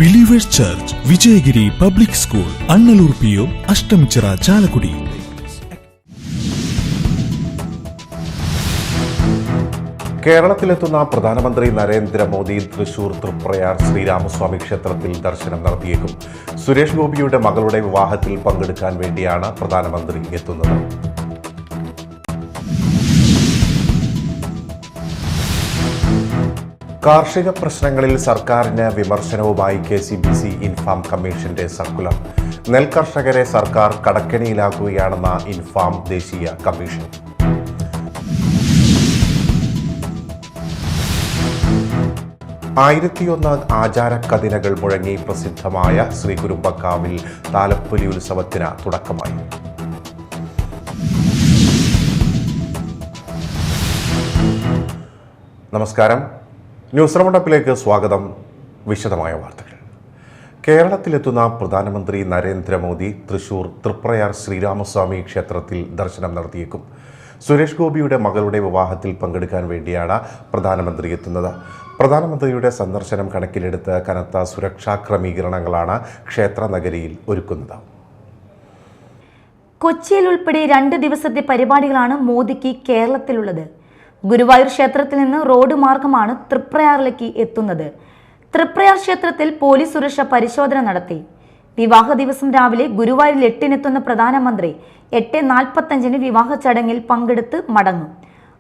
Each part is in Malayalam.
Believers church, Vijayagiri public school, Annalur PO, Ashtamichira, Chalakudy. കേരളത്തിലെത്തുന്ന പ്രധാനമന്ത്രി നരേന്ദ്രമോദി തൃശൂർ തൃപ്രയാർ ശ്രീരാമസ്വാമി ക്ഷേത്രത്തിൽ ദർശനം നടത്തിയേക്കും. സുരേഷ് ഗോപിയുടെ മകളുടെ വിവാഹത്തിൽ പങ്കെടുക്കാൻ വേണ്ടിയാണ് പ്രധാനമന്ത്രി എത്തുന്നത്. കാർഷിക പ്രശ്നങ്ങളിൽ സർക്കാരിന് വിമർശനവുമായി KCBC ഇൻഫാം കമ്മീഷന്റെ സർക്കുലർ. നെൽകർഷകരെ സർക്കാർ കടക്കെണിയിലാക്കുകയാണെന്ന ഇൻഫാം ദേശീയ കമ്മീഷൻ. ആയിരത്തിയൊന്ന് ആചാരക്കതിനകൾ മുഴങ്ങി പ്രസിദ്ധമായ ശ്രീകുരുമ്പക്കാവിൽ താലപ്പൊലി ഉത്സവത്തിന് തുടക്കമായി. നമസ്കാരം, ന്യൂസ് റൗണ്ടപ്പിലേക്ക് സ്വാഗതം. വിശദമായ വാർത്തകൾ. കേരളത്തിലെത്തുന്ന പ്രധാനമന്ത്രി നരേന്ദ്രമോദി തൃശൂർ തൃപ്രയാർ ശ്രീരാമസ്വാമി ക്ഷേത്രത്തിൽ ദർശനം നടത്തിയേക്കും. സുരേഷ് ഗോപിയുടെ മകളുടെ വിവാഹത്തിൽ പങ്കെടുക്കാൻ വേണ്ടിയാണ് പ്രധാനമന്ത്രി എത്തുന്നത്. പ്രധാനമന്ത്രിയുടെ സന്ദർശനം കണക്കിലെടുത്ത് കനത്ത സുരക്ഷാ ക്രമീകരണങ്ങളാണ് ക്ഷേത്ര നഗരിയിൽ ഒരുക്കുന്നത്. കൊച്ചിയിൽ ഉൾപ്പെടെ 2 ദിവസത്തെ പരിപാടികളാണ് മോദിക്ക് കേരളത്തിലുള്ളത്. ഗുരുവായൂർ ക്ഷേത്രത്തിൽ നിന്ന് റോഡ് മാർഗമാണ് തൃപ്രയാറിലേക്ക് എത്തുന്നത്. തൃപ്രയാർ ക്ഷേത്രത്തിൽ പോലീസ് സുരക്ഷ പരിശോധന നടത്തി. വിവാഹ ദിവസം രാവിലെ ഗുരുവായൂരിൽ 8-നെത്തുന്ന പ്രധാനമന്ത്രി 8:45 വിവാഹ ചടങ്ങിൽ പങ്കെടുത്ത് മടങ്ങും.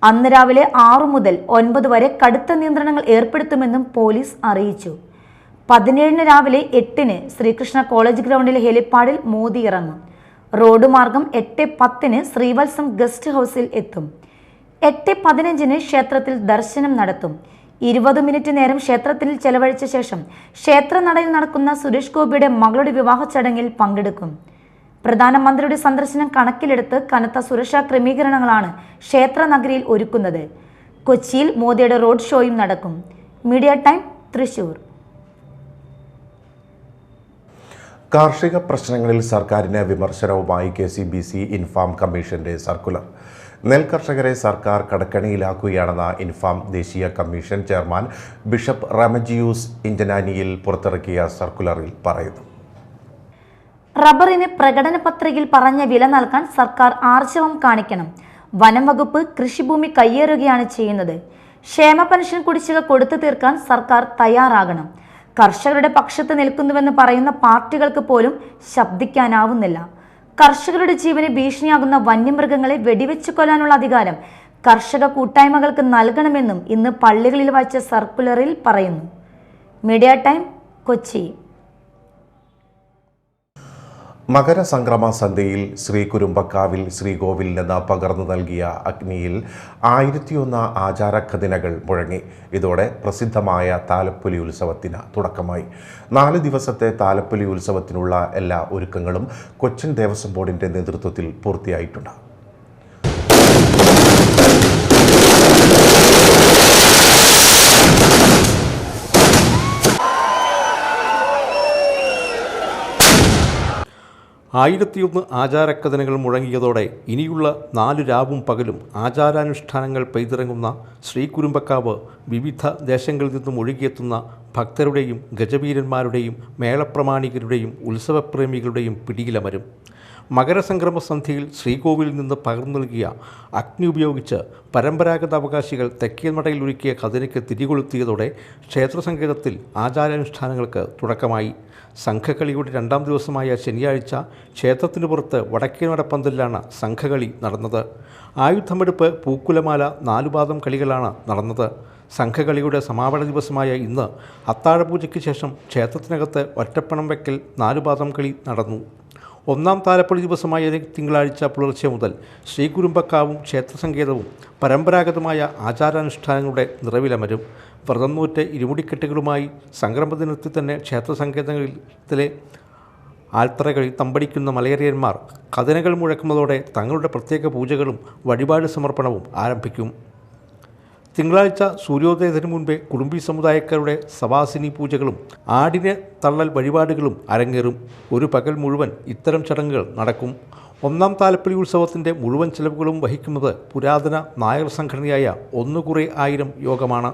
അന്ന് രാവിലെ 6 മുതൽ 9 വരെ കടുത്ത നിയന്ത്രണങ്ങൾ ഏർപ്പെടുത്തുമെന്നും പോലീസ് അറിയിച്ചു. 17 രാവിലെ 8 ശ്രീകൃഷ്ണ കോളേജ് ഗ്രൗണ്ടിലെ ഹെലിപ്പാഡിൽ മോദി ഇറങ്ങും. റോഡ് മാർഗം 8:10 ശ്രീവത്സം ഗസ്റ്റ് ഹൗസിൽ എത്തും. 8:15 ക്ഷേത്രത്തിൽ ദർശനം നടത്തും. 20 മിനിറ്റ് നേരം ക്ഷേത്രത്തിൽ ചെലവഴിച്ച ശേഷം ക്ഷേത്രനടയിൽ നടക്കുന്ന സുരേഷ് ഗോപിയുടെ മകളുടെ വിവാഹ ചടങ്ങിൽ പങ്കെടുക്കും. പ്രധാനമന്ത്രിയുടെ സന്ദർശനം കണക്കിലെടുത്ത് കനത്ത സുരക്ഷാ ക്രമീകരണങ്ങളാണ് ക്ഷേത്ര നഗരിയിൽ ഒരുക്കുന്നത്. കൊച്ചിയിൽ മോദിയുടെ റോഡ് ഷോയും നടക്കും. Media time, Thrissur. കാർഷിക പ്രശ്നങ്ങളിൽ സർക്കാരിന് വിമർശനവുമായി KCBC ഇൻഫാം കമ്മീഷന്റെ സർക്കുലർ. നെൽകർഷകരെ സർക്കാർ കടക്കെണിയിലാക്കുകയാണെന്ന ഇൻഫാം ദേശീയ കമ്മീഷൻ ചെയർമാൻ ബിഷപ്പ് റമജിയൂസ് ഇൻഡനാനിയിൽ പുറത്തിറക്കിയ സർക്കുലറിൽ പറയുന്നു. റബ്ബറിന് പ്രകടന പത്രികയിൽ പറഞ്ഞ വില നൽകാൻ സർക്കാർ ആർജവം കാണിക്കണം. വനം വകുപ്പ് കൃഷിഭൂമി കയ്യേറുകയാണ് ചെയ്യുന്നത്. ക്ഷേമ പെൻഷൻ കുടിശ്ശിക കൊടുത്തു തീർക്കാൻ സർക്കാർ തയ്യാറാകണം. കർഷകരുടെ പക്ഷത്ത് നിൽക്കുന്നുവെന്ന് പറയുന്ന പാർട്ടികൾക്ക് പോലും ശബ്ദിക്കാനാവുന്നില്ല. കർഷകരുടെ ജീവന് ഭീഷണിയാകുന്ന വന്യമൃഗങ്ങളെ വെടിവെച്ചു കൊല്ലാനുള്ള അധികാരം കർഷക കൂട്ടായ്മകൾക്ക് നൽകണമെന്നും ഇന്ന് പള്ളികളിൽ വായിച്ച സർക്കുലറിൽ പറയുന്നു. Media time, Kochi. മകരസംക്രമ സന്ധ്യയിൽ ശ്രീകുരുമ്പക്കാവിൽ ശ്രീകോവിൽ നിന്ന് പകർന്നു നൽകിയ അഗ്നിയിൽ 1001 ആചാരക്കതിനകൾ മുഴങ്ങി. ഇതോടെ പ്രസിദ്ധമായ താലപ്പൊലി ഉത്സവത്തിന് തുടക്കമായി. 4 ദിവസത്തെ താലപ്പൊലി ഉത്സവത്തിനുള്ള എല്ലാ ഒരുക്കങ്ങളും കൊച്ചിൻ ദേവസ്വം ബോർഡിന്റെ നേതൃത്വത്തിൽ പൂർത്തിയായിട്ടുണ്ട്. ആയിരത്തിയൊന്ന് ആചാരക്കഥനകൾ മുഴങ്ങിയതോടെ ഇനിയുള്ള 4 രാവും പകലും ആചാരാനുഷ്ഠാനങ്ങൾ പെയ്തിറങ്ങുന്ന ശ്രീകുരുമ്പക്കാവ് വിവിധ ദേശങ്ങളിൽ നിന്നും ഒഴുകിയെത്തുന്ന ഭക്തരുടെയും ഗജവീരന്മാരുടെയും മേളപ്രമാണികരുടെയും ഉത്സവപ്രേമികളുടെയും പിടിയിലമരും. മകരസംക്രമ സന്ധ്യയിൽ ശ്രീകോവിലിൽ നിന്ന് പകർന്നു നൽകിയ അഗ്നി ഉപയോഗിച്ച് പരമ്പരാഗത അവകാശികൾ തെക്കേനടയിൽ ഒരുക്കിയ കതിനയ്ക്ക് തിരികൊളുത്തിയതോടെ ക്ഷേത്രസങ്കേതത്തിൽ ആചാരാനുഷ്ഠാനങ്ങൾക്ക് തുടക്കമായി. സംഘകളിയുടെ 2ാം ദിവസമായ ശനിയാഴ്ച ക്ഷേത്രത്തിനു പുറത്ത് വടക്കേനട പന്തലിലാണ് സംഘകളി നടന്നത്. ആയുധമെടുപ്പ്, പൂക്കുലമാല, 4 പാദം കളികളാണ് നടന്നത്. സംഘകളിയുടെ സമാപന ദിവസമായ ഇന്ന് അത്താഴപൂജയ്ക്ക് ശേഷം ക്ഷേത്രത്തിനകത്ത് ഒറ്റപ്പണം വയ്ക്കൽ, 4 പാദം കളി നടന്നു. 1ാം താലപ്പൊലി ദിവസമായ തിങ്കളാഴ്ച പുലർച്ചെ മുതൽ ശ്രീകുരുമ്പക്കാവും ക്ഷേത്രസങ്കേതവും പരമ്പരാഗതമായ ആചാരാനുഷ്ഠാനങ്ങളുടെ നിറവിലമരും. വ്രതം നൂറ്റ് ഇരുമുടിക്കെട്ടുകളുമായി സംക്രമദിനത്തിൽ തന്നെ ക്ഷേത്രസങ്കേതങ്ങളിലെ ആൽത്തറകളിൽ തമ്പടിക്കുന്ന മലയറിയന്മാർ കഥനകൾ മുഴക്കുന്നതോടെ തങ്ങളുടെ പ്രത്യേക പൂജകളും വഴിപാട് സമർപ്പണവും ആരംഭിക്കും. തിങ്കളാഴ്ച സൂര്യോദയത്തിന് മുൻപേ കുടുംബി സമുദായക്കാരുടെ സവാസിനി പൂജകളും ആടിനെ തള്ളൽ വഴിപാടുകളും അരങ്ങേറും. ഒരു പകൽ മുഴുവൻ ഇത്തരം ചടങ്ങുകൾ നടക്കും. 1ാം താലപ്പൊലി ഉത്സവത്തിൻ്റെ മുഴുവൻ ചെലവുകളും വഹിക്കുന്നത് പുരാതന നായർ സംഘടനയായ 1 കുറേ 1000 യോഗമാണ്.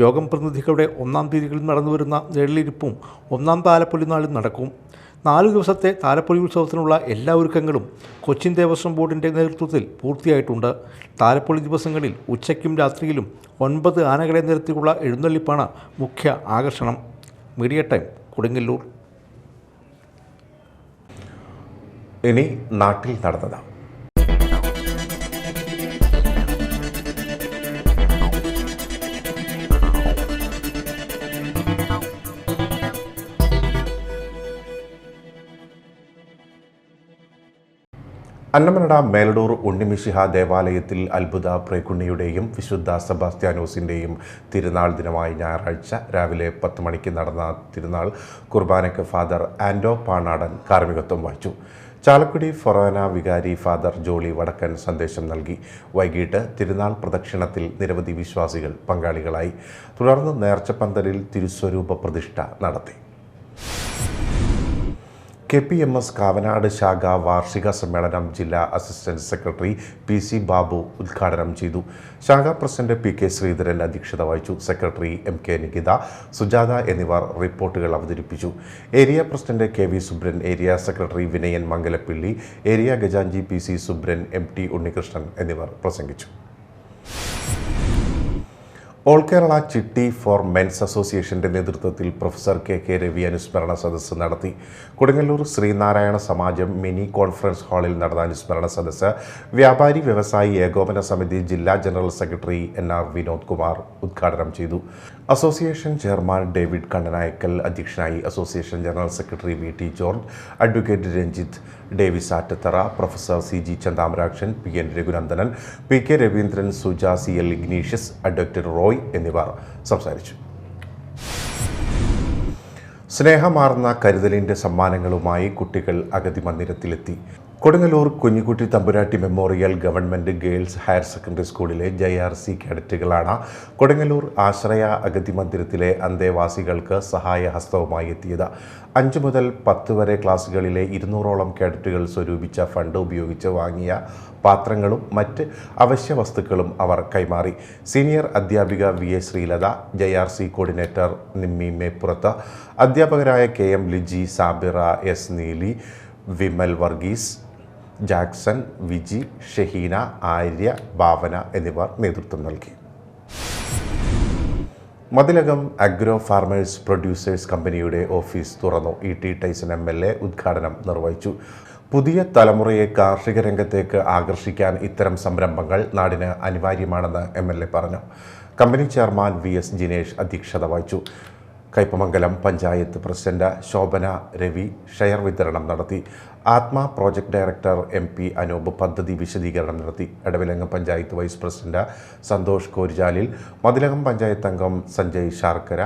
യോഗം പ്രതിനിധികളുടെ 1-ാം തീയതികളിൽ നടന്നുവരുന്ന എഴുന്നള്ളിപ്പും 1-ാം താലപ്പൊലി നാളിൽ നടക്കും. 4 ദിവസത്തെ താലപ്പൊലി ഉത്സവത്തിനുള്ള എല്ലാ ഒരുക്കങ്ങളും കൊച്ചിൻ ദേവസ്വം ബോർഡിൻ്റെ നേതൃത്വത്തിൽ പൂർത്തിയായിട്ടുണ്ട്. താലപ്പൊലി ദിവസങ്ങളിൽ ഉച്ചയ്ക്കും രാത്രിയിലും 9 ആനകളെ നിരത്തിയുള്ള എഴുന്നള്ളിപ്പാണ് മുഖ്യ ആകർഷണം. Media time, Kodungallur. ഇനി നാട്ടിൽ നടന്നത്. അന്നമനട മേലടൂർ ഉണ്ണിമിശിഹ ദേവാലയത്തിൽ അത്ഭുത പ്രേക്കുണ്ണിയുടെയും വിശുദ്ധ സെബാസ്റ്റ്യാനോസിൻ്റെയും തിരുനാൾ ദിനമായ ഞായറാഴ്ച രാവിലെ 10 മണിക്ക് നടന്ന തിരുനാൾ കുർബാനയ്ക്ക് ഫാദർ ആൻഡോ പാണാടൻ കാർമ്മികത്വം വഹിച്ചു. ചാലക്കുടി ഫൊറോന വികാരി ഫാദർ ജോളി വടക്കൻ സന്ദേശം നൽകി. വൈകിട്ട് തിരുനാൾ പ്രദക്ഷിണത്തിൽ നിരവധി വിശ്വാസികൾ പങ്കാളികളായി. തുടർന്ന് നേർച്ചപ്പന്തലിൽ തിരുസ്വരൂപ പ്രതിഷ്ഠ നടത്തി. KPMS കാവനാട് ശാഖ വാർഷിക സമ്മേളനം ജില്ലാ അസിസ്റ്റന്റ് സെക്രട്ടറി PC ബാബു ഉദ്ഘാടനം ചെയ്തു. ശാഖാ പ്രസിഡന്റ് PK ശ്രീധരൻ അധ്യക്ഷത വഹിച്ചു. സെക്രട്ടറി MK നികിത, സുജാത എന്നിവർ റിപ്പോർട്ടുകൾ അവതരിപ്പിച്ചു. Area president KV Subran, area secretary Vinayan Mangalappilly, area ഖജാൻജി PC സുബ്രൻ, MT ഉണ്ണികൃഷ്ണൻ എന്നിവർ പ്രസംഗിച്ചു. ഓൾ കേരള ചിട്ടി ഫോർ മെൻസ് അസോസിയേഷന്റെ നേതൃത്വത്തിൽ പ്രൊഫസർ KK രവി അനുസ്മരണ സദസ്സ് നടത്തി. കൊടുങ്ങല്ലൂർ ശ്രീനാരായണ സമാജം മിനി കോൺഫറൻസ് ഹാളിൽ നടന്ന അനുസ്മരണ സദസ്സ് വ്യാപാരി വ്യവസായി ഏകോപന സമിതി ജില്ലാ general secretary NR Vinod Kumar ഉദ്ഘാടനം ചെയ്തു. അസോസിയേഷൻ ചെയർമാൻ ഡേവിഡ് കണ്ണനായക്കൽ അധ്യക്ഷനായി. Association general secretary VT George, advocate Ranjith, Davis Attathara, professor CG Chanthamarakshan, PN Raghunandanan, PK Raveendran, Suja, CL Ignatius, advocate Roy എന്നിവർ സംസാരിച്ചു. സ്നേഹമാർന്ന കരുതലിൻ്റെ സമ്മാനങ്ങളുമായി കുട്ടികൾ അഗതി മന്ദിരത്തിലെത്തി. കൊടുങ്ങല്ലൂർ കുഞ്ഞിക്കുട്ടി തമ്പുരാട്ടി memorial government girls higher secondary സ്കൂളിലെ JRC കേഡറ്റുകളാണ് കൊടുങ്ങല്ലൂർ ആശ്രയ അഗതി മന്ദിരത്തിലെ അന്തേവാസികൾക്ക് സഹായഹസ്തവുമായി എത്തിയത്. 5 മുതൽ 10 വരെ ക്ലാസ്സുകളിലെ 200ഓളം കേഡറ്റുകൾ സ്വരൂപിച്ച ഫണ്ട് ഉപയോഗിച്ച് വാങ്ങിയ പാത്രങ്ങളും മറ്റ് അവശ്യ വസ്തുക്കളും അവർ കൈമാറി. സീനിയർ അധ്യാപിക VA Sreelatha, JRC coordinator Nimmi Meppurath, അധ്യാപകരായ KM Liji, Sabira, S Neeli, Vimal Varghese, Jackson, Viji, Shaheena, Arya, Bhavana എന്നിവർ നേതൃത്വം നൽകി. മതിലകം അഗ്രോ ഫാർമേഴ്സ് പ്രൊഡ്യൂസേഴ്സ് കമ്പനിയുടെ ഓഫീസ് തുറന്നു. ET ടൈസൺ MLA ഉദ്ഘാടനം നിർവഹിച്ചു. പുതിയ തലമുറയെ കാർഷിക രംഗത്തേക്ക് ആകർഷിക്കാൻ ഇത്തരം സംരംഭങ്ങൾ നാടിന് അനിവാര്യമാണെന്ന് MLA പറഞ്ഞു. കമ്പനി ചെയർമാൻ VS ജിനേഷ് അധ്യക്ഷത വഹിച്ചു. കയ്പമംഗലം പഞ്ചായത്ത് പ്രസിഡന്റ് ശോഭന രവി ഷെയർ വിതരണം നടത്തി. ആത്മ പ്രോജക്ട് ഡയറക്ടർ MP അനൂപ് പദ്ധതി വിശദീകരണം നടത്തി. എടവിലങ്ങ് പഞ്ചായത്ത് വൈസ് പ്രസിഡന്റ് സന്തോഷ് കോരിജാലിൽ, മതിലകം പഞ്ചായത്ത് അംഗം സഞ്ജയ് ശാർക്കര,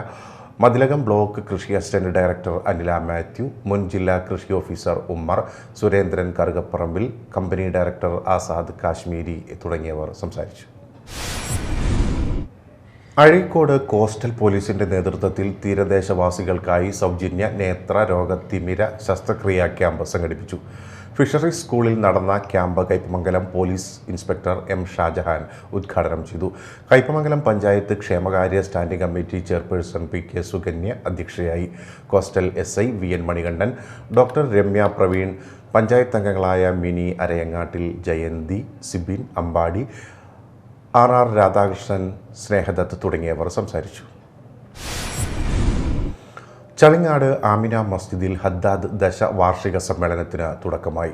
മതിലകം ബ്ലോക്ക് കൃഷി അസിസ്റ്റന്റ് ഡയറക്ടർ അനില മാത്യു, മുൻ ജില്ലാ കൃഷി officer Ummer, Surendran Karukaparambil, company director Azad Kashmiri തുടങ്ങിയവർ സംസാരിച്ചു. അഴീക്കോട് കോസ്റ്റൽ പോലീസിന്റെ നേതൃത്വത്തിൽ തീരദേശവാസികൾക്കായി സൗജന്യ നേത്ര രോഗതിമിര ശസ്ത്രക്രിയാ ക്യാമ്പ് സംഘടിപ്പിച്ചു. ഫിഷറീസ് സ്കൂളിൽ നടന്ന camp Kaipamangalam police inspector M Shajahan ഉദ്ഘാടനം ചെയ്തു. കയ്പമംഗലം പഞ്ചായത്ത് ക്ഷേമകാര്യ standing committee chairperson PK Sukanya അധ്യക്ഷയായി. Coastal SI VN Manikandan, doctor Ramya Praveen, panchayat അംഗങ്ങളായ മിനി അരയങ്ങാട്ടിൽ, ജയന്തി, സിബിൻ അമ്പാടി, RR രാധാകൃഷ്ണൻ, സ്നേഹദത്ത് തുടങ്ങിയവർ സംസാരിച്ചു. ചളിങ്ങാട് ആമിന മസ്ജിദിൽ ഹദ്ദാദ് ദശ വാർഷിക സമ്മേളനത്തിന് തുടക്കമായി.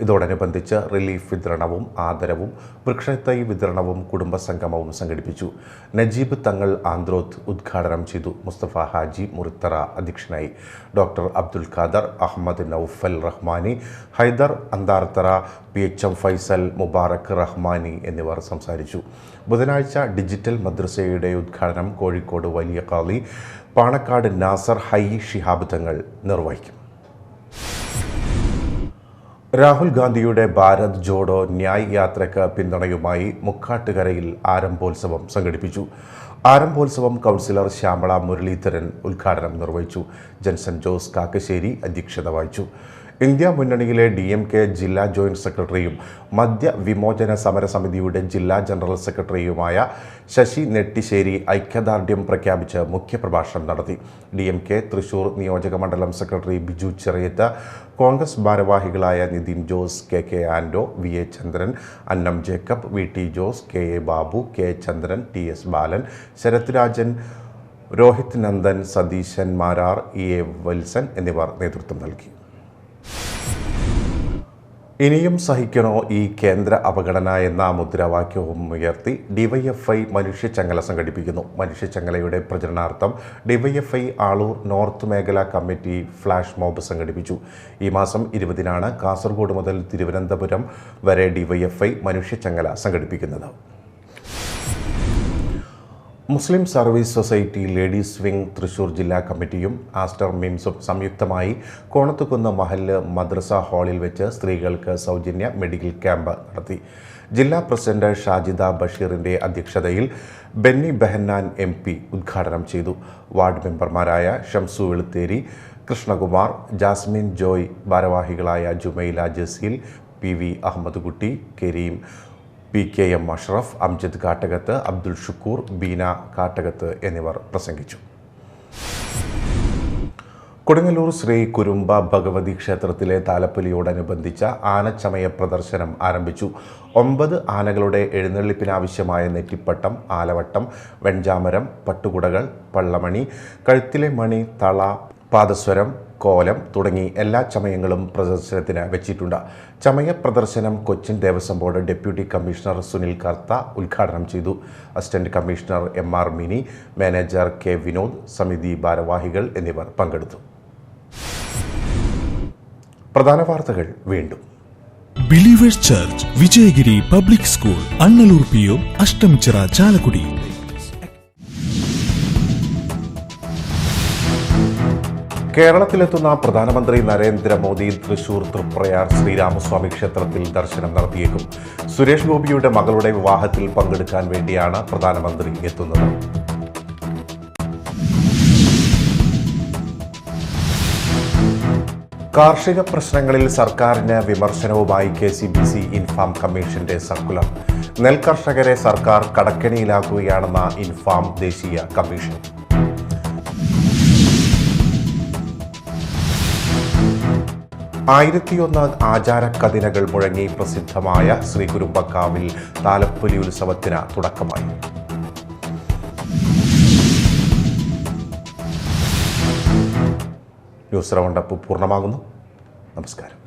ഇതോടനുബന്ധിച്ച് റിലീഫ് വിതരണവും ആദരവും വൃക്ഷത്തൈ വിതരണവും കുടുംബസംഗമവും സംഘടിപ്പിച്ചു. നജീബ് തങ്ങൾ ആന്ത്രോത്ത് ഉദ്ഘാടനം ചെയ്തു. മുസ്തഫ ഹാജി മുറിത്തറ അധ്യക്ഷനായി. ഡോക്ടർ അബ്ദുൽ ഖാദർ, അഹമ്മദ് നൌഫൽ റഹ്മാനി, ഹൈദർ അന്താർത്തറ, PHM ഫൈസൽ, മുബാറക് റഹ്മാനി എന്നിവർ സംസാരിച്ചു. ബുധനാഴ്ച ഡിജിറ്റൽ മദ്രസയുടെ ഉദ്ഘാടനം കോഴിക്കോട് വലിയ ഖാളി പാണക്കാട് നാസർ ഹൈ ശിഹാബ് തങ്ങൾ നിർവഹിക്കും. രാഹുൽ ഗാന്ധിയുടെ ഭാരത് ജോഡോ ന്യായ് യാത്രയ്ക്ക് പിന്തുണയുമായി മുക്കാട്ടുകരയിൽ ആരംഭോത്സവം സംഘടിപ്പിച്ചു. ആരംഭോത്സവം കൗൺസിലർ ശ്യാമള മുരളീധരൻ ഉദ്ഘാടനം നിർവഹിച്ചു. ജൻസൺ ജോസ് കാക്കശ്ശേരി അധ്യക്ഷത വഹിച്ചു. ഇന്ത്യ മുന്നണിയിലെ DMK ജില്ലാ ജോയിന്റ് സെക്രട്ടറിയും മദ്യ വിമോചന സമരസമിതിയുടെ ജില്ലാ ജനറൽ സെക്രട്ടറിയുമായ ശശി നെട്ടിശ്ശേരി ഐക്യദാർഢ്യം പ്രഖ്യാപിച്ച് മുഖ്യപ്രഭാഷണം നടത്തി. DMK തൃശൂർ നിയോജകമണ്ഡലം സെക്രട്ടറി ബിജു ചെറിയത്ത്, കോൺഗ്രസ് ഭാരവാഹികളായ നിതിൻ ജോസ്, KK ആൻഡോ, VA ചന്ദ്രൻ, അന്നം Jacob, VT Jose, KA Babu, K ചന്ദ്രൻ, TS ബാലൻ, ശരത് രാജൻ, രോഹിത് നന്ദൻ, സതീശൻ മാരാർ, EA വത്സൻ എന്നിവർ നേതൃത്വം നൽകി. ഇനിയും സഹിക്കണോ ഈ കേന്ദ്ര അവഗണന എന്ന മുദ്രാവാക്യവും ഉയർത്തി DYFI മനുഷ്യച്ചങ്ങല സംഘടിപ്പിക്കുന്നു. മനുഷ്യച്ചങ്ങലയുടെ പ്രചരണാർത്ഥം DYFI ആളൂർ നോർത്ത് മേഖലാ കമ്മിറ്റി ഫ്ലാഷ് മോബ് സംഘടിപ്പിച്ചു. ഈ മാസം 20-നാണ് കാസർഗോഡ് മുതൽ തിരുവനന്തപുരം വരെ DYFI മനുഷ്യച്ചങ്ങല സംഘടിപ്പിക്കുന്നത്. Muslim service society ladies wing Thrissur ജില്ലാ കമ്മിറ്റിയും ആസ്റ്റർ മിംസും സംയുക്തമായി കോണത്തുകുന്ന് മഹല്ല് മദ്രസ ഹാളിൽ വെച്ച് സ്ത്രീകൾക്ക് സൗജന്യ മെഡിക്കൽ ക്യാമ്പ് നടത്തി. ജില്ലാ പ്രസിഡന്റ് ഷാജിദ ബഷീറിന്റെ അധ്യക്ഷതയിൽ ബെന്നി ബെഹന്നാൻ MP ഉദ്ഘാടനം ചെയ്തു. വാർഡ് മെമ്പർമാരായ ഷംസു വെളുത്തേരി, കൃഷ്ണകുമാർ, ജാസ്മിൻ ജോയ്, ഭാരവാഹികളായ ജുമൈല ജസീൽ, PV അഹമ്മദ് കുട്ടി, കരീം, PKM അഷ്റഫ്, അംജദ് കാട്ടകത്ത്, അബ്ദുൽ ഷുക്കൂർ, ബീന കാട്ടകത്ത് എന്നിവർ പ്രസംഗിച്ചു. കൊടുങ്ങല്ലൂർ ശ്രീ കുരുമ്പ ഭഗവതി ക്ഷേത്രത്തിലെ താലപ്പൊലിയോടനുബന്ധിച്ച ആനച്ചമയ പ്രദർശനം ആരംഭിച്ചു. 9 ആനകളുടെ എഴുന്നള്ളിപ്പിനാവശ്യമായ നെറ്റിപ്പട്ടം, ആലവട്ടം, വെഞ്ചാമരം, പട്ടുകുടകൾ, പള്ളമണി, കഴുത്തിലെ മണി, തള, പാദസ്വരം, കോലം തുടങ്ങി എല്ലാ ചമയങ്ങളും പ്രദർശനത്തിന് വെച്ചിട്ടുണ്ട്. ചമയ പ്രദർശനം Cochin Devaswom board deputy commissioner Sunil Kartha ഉദ്ഘാടനം ചെയ്തു. Assistant commissioner MR Mini, manager K Vinod, സമിതി ഭാരവാഹികൾ എന്നിവർ പങ്കെടുത്തു. പ്രധാന വാർത്തകൾ വീണ്ടും. Believers church, Vijayagiri public school, Annalur PO, Ashtamichira, Chalakudy. കേരളത്തിലെത്തുന്ന പ്രധാനമന്ത്രി നരേന്ദ്രമോദി തൃശൂർ തൃപ്രയാർ ശ്രീരാമസ്വാമി ക്ഷേത്രത്തിൽ ദർശനം നടത്തിയേക്കും. സുരേഷ് ഗോപിയുടെ മകളുടെ വിവാഹത്തിൽ പങ്കെടുക്കാൻ വേണ്ടിയാണ് പ്രധാനമന്ത്രി എത്തുന്നത്. കാർഷിക പ്രശ്നങ്ങളിൽ സർക്കാരിന് വിമർശനവുമായി KCBC ഇൻഫാം കമ്മീഷന്റെ സർക്കുലർ. നെൽ കർഷകരെ സർക്കാർ കടക്കെണിയിലാക്കുകയാണെന്ന ഇൻഫാം ദേശീയ കമ്മീഷൻ. 1001 ആചാരക്കതിനകൾ മുഴങ്ങി പ്രസിദ്ധമായ ശ്രീ കുരുമ്പക്കാവിൽ താലപ്പൊലി ഉത്സവത്തിന് തുടക്കമായി. ന്യൂസ് റൗണ്ടപ്പ് പൂർണ്ണമാകുന്നു. നമസ്കാരം.